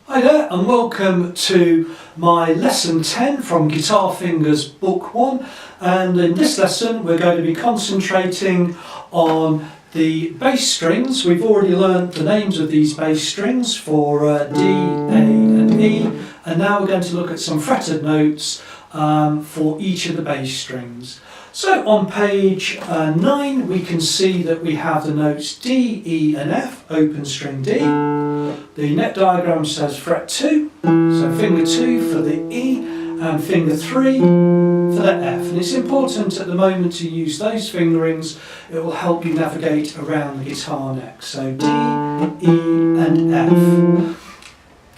Hi there and welcome to my lesson 10 from Guitarfingers book 1, and in this lesson we're going to be concentrating on the bass strings. We've already learned the names of these bass strings for D, A and E, and now we're going to look at some fretted notes for each of the bass strings. So on page 9 we can see that we have the notes D, E and F, open string D. The neck diagram says fret 2, so finger 2 for the E and finger 3 for the F. And it's important at the moment to use those fingerings. It will help you navigate around the guitar neck. So D, E and F.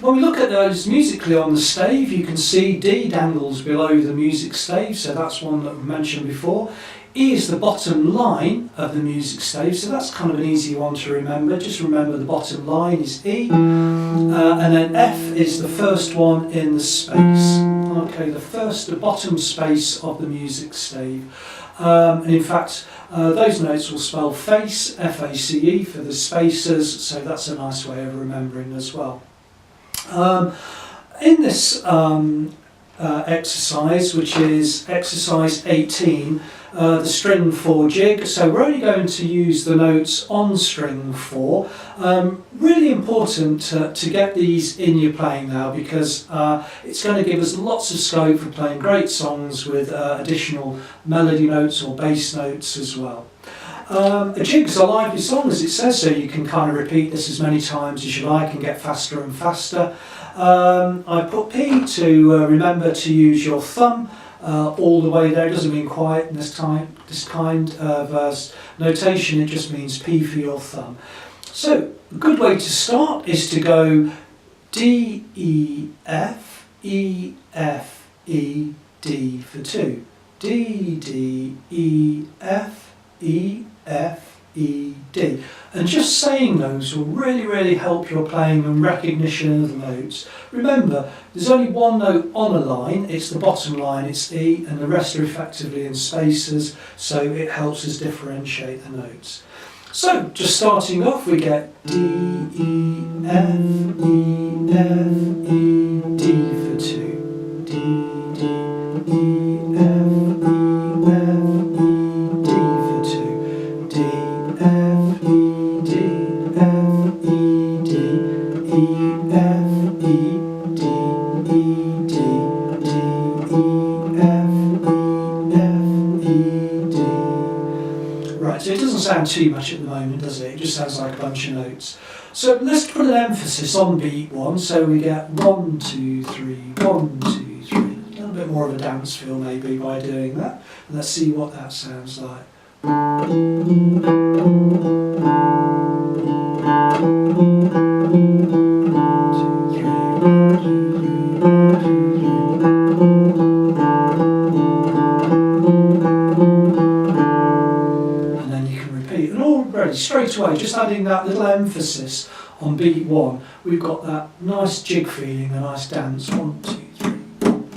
When we look at those musically on the stave, you can see D dangles below the music stave, so that's one that we mentioned before. E is the bottom line of the music stave, so that's kind of an easy one to remember. Just remember the bottom line is E, and then F is the first one in the space. Okay, the bottom space of the music stave. And in fact, those notes will spell face, F-A-C-E, for the spacers, so that's a nice way of remembering as well. In this exercise, which is exercise 18, the string 4 jig, so we're only going to use the notes on string 4. Really important to get these in your playing now, because it's going to give us lots of scope for playing great songs with additional melody notes or bass notes as well. A jig is a lively song, as it says, so you can kind of repeat this as many times as you like and get faster and faster. I put P to remember to use your thumb all the way there. It doesn't mean quiet in this kind of notation, it just means P for your thumb. So a good way to start is to go D, E, F, E, F, E, D for 2. D, D, E, F, E, F, E, D. And just saying those will really help your playing and recognition of the notes. Remember, there's only one note on a line, it's the bottom line, it's E, and the rest are effectively in spacers, so it helps us differentiate the notes. So, just starting off, we get D, E, F, E, F, E, D for 2. D, D, E, F, E, F, E, D for 2. D, F, E, D, F, E, D, E, F, E, D, E, D, D, E, F, E, F, E, D. Right, so it doesn't sound too much at the moment, does it? It just sounds like a bunch of notes. So let's put an emphasis on beat 1, so we get 1, 2, 3, 1, 2, 3. A little bit more of a dance feel maybe by doing that. And let's see what that sounds like. Straight away, just adding that little emphasis on beat 1, we've got that nice jig feeling, a nice dance. 1, 2, 3, 1.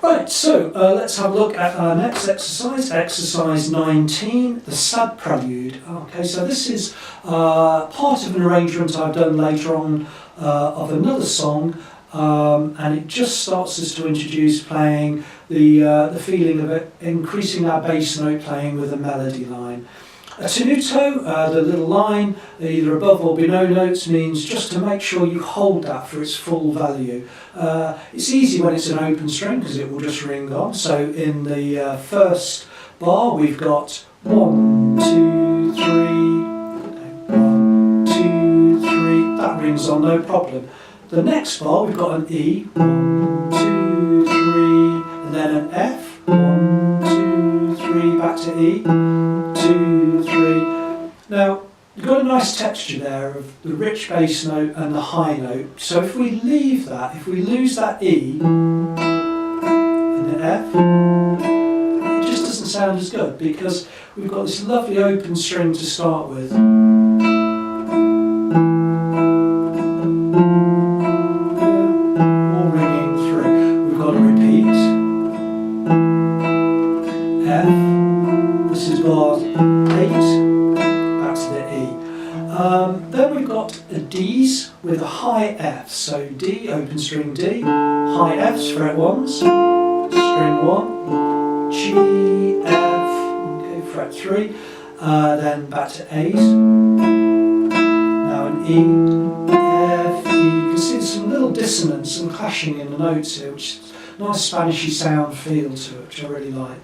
Right, so let's have a look at our next exercise, exercise 19, the sad prelude. Okay, so this is part of an arrangement I've done later on of another song, and it just starts us to introduce playing the feeling of it, increasing our bass note playing with a melody line. A tenuto, the little line, either above or below notes, means just to make sure you hold that for its full value. It's easy when it's an open string because it will just ring on. So in the first bar we've got 1, 2, 3, 1, 2, 3, that rings on no problem. The next bar we've got an E, 1, 2, 3, and then an F, 1, 2, 3, back to E, 2, 3. Now, you've got a nice texture there of the rich bass note and the high note. So if we leave that, if we lose that E and the F, it just doesn't sound as good because we've got this lovely open string to start with. All ringing through. We've got to repeat. F, this is bar 8. Then we've got the D's with a high F. So D, open string D, high Fs, fret 1s, string 1, G, F, okay, fret 3, then back to A's, now an E, F, E. You can see there's some little dissonance and clashing in the notes here, which is a nice Spanishy sound feel to it, which I really like.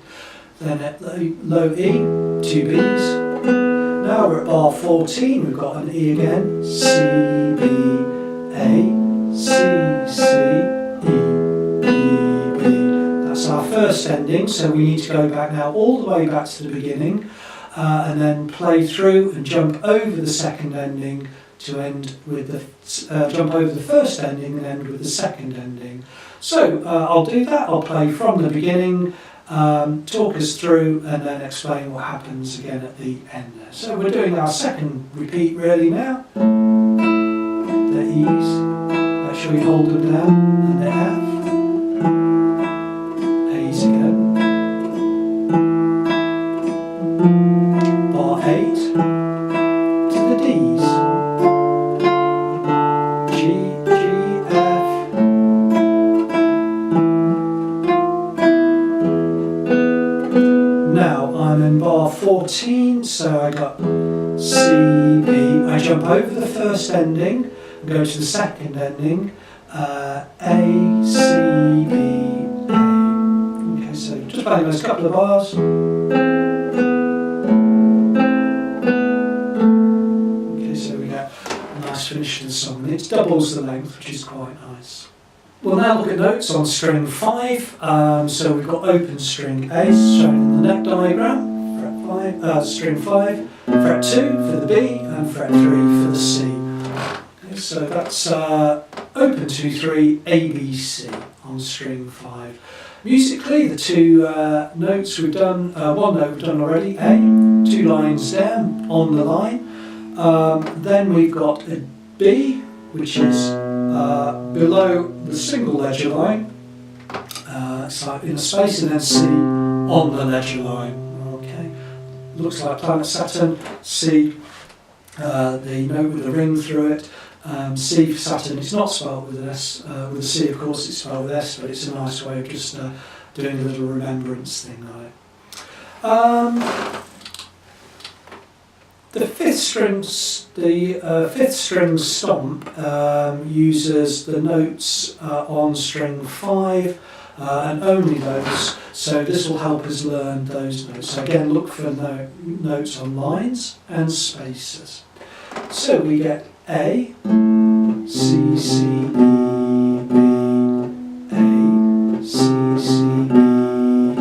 Then at low E, 2 B's. Now we're at bar 14, we've got an E again, C, B, A, C, C, E, E, B. That's our first ending, so we need to go back now all the way back to the beginning and then play through and jump over the second ending to end with the, jump over the first ending and end with the second ending. So I'll do that, I'll play from the beginning, talk us through and then explain what happens again at the end there. So we're doing our second repeat really now. The E's, make sure you hold them down, and the F, A's again. Bar 8 to the D's. G, F. Now I'm in bar 14, so I got C, B. I jump over the first ending, go to the second ending, A, C, B, A. Okay, so just playing those couple of bars. Okay, so we get a nice finish to the song. It doubles the length, which is quite nice. We'll now look at notes on string 5. So we've got open string A, shown in the neck diagram, fret 5, string 5, fret 2 for the B, and fret 3 for the C. Okay, so that's open 2, 3, A, B, C on string 5. Musically, the two notes we've done, one note we've done already, A, 2 lines down on the line. Then we've got a B, which is below the single ledger line, so in a space, and then C on the ledger line. Okay, looks like planet Saturn. C, the note with a ring through it. C for Saturn. It's not spelled with an S. With a C, of course, it's spelled with S, but it's a nice way of just doing a little remembrance thing on it. The fifth string stomp uses the notes on string 5 and only those, so this will help us learn those notes. So again, look for notes on lines and spaces. So we get A, C, C, B, B, A, C, C, B, B.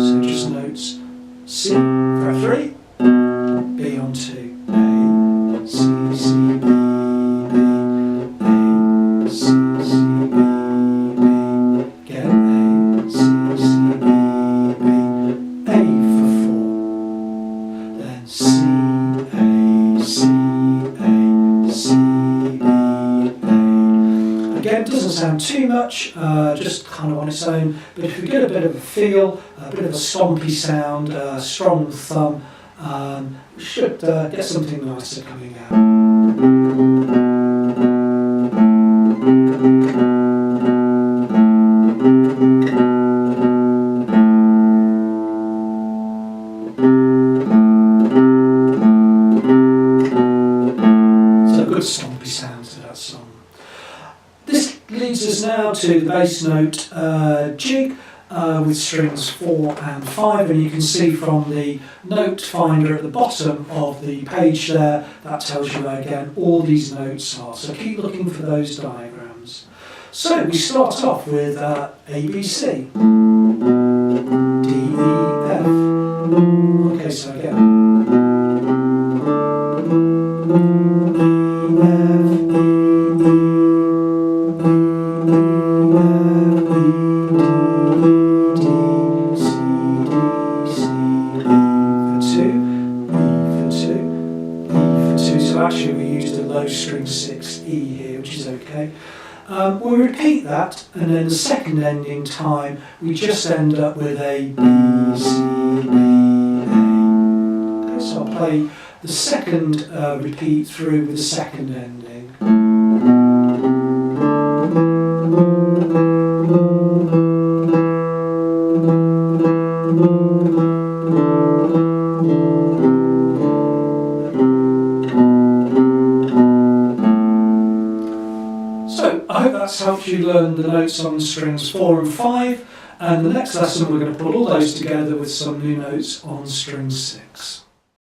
So just notes C, fret 3, B on 2. A, C, C, B, B, A, C, C, B, B. Again, A, C, C, B, B, A for 4. Then C, A, C, A, C, B, A. Again, it doesn't sound too much, just kind of on its own, but if we get a bit of a feel, a bit of a stompy sound, a strong thumb, we should get something nicer coming out. So a good stompy sound to that song. This leads us now to the bass note jig. With strings 4 and 5, and you can see from the note finder at the bottom of the page there, that tells you again all these notes are. So keep looking for those diagrams. So we start off with A, B, C, D, E, F. Okay, so again. E, F, E, E, actually we used a low string 6 E here, which is okay. We'll repeat that, and then the second ending time we just end up with A, B, C, B, A. Okay, so I'll play the second repeat through with the second ending. So, I hope that's helped you learn the notes on strings 4 and 5, and the next lesson we're going to put all those together with some new notes on string 6.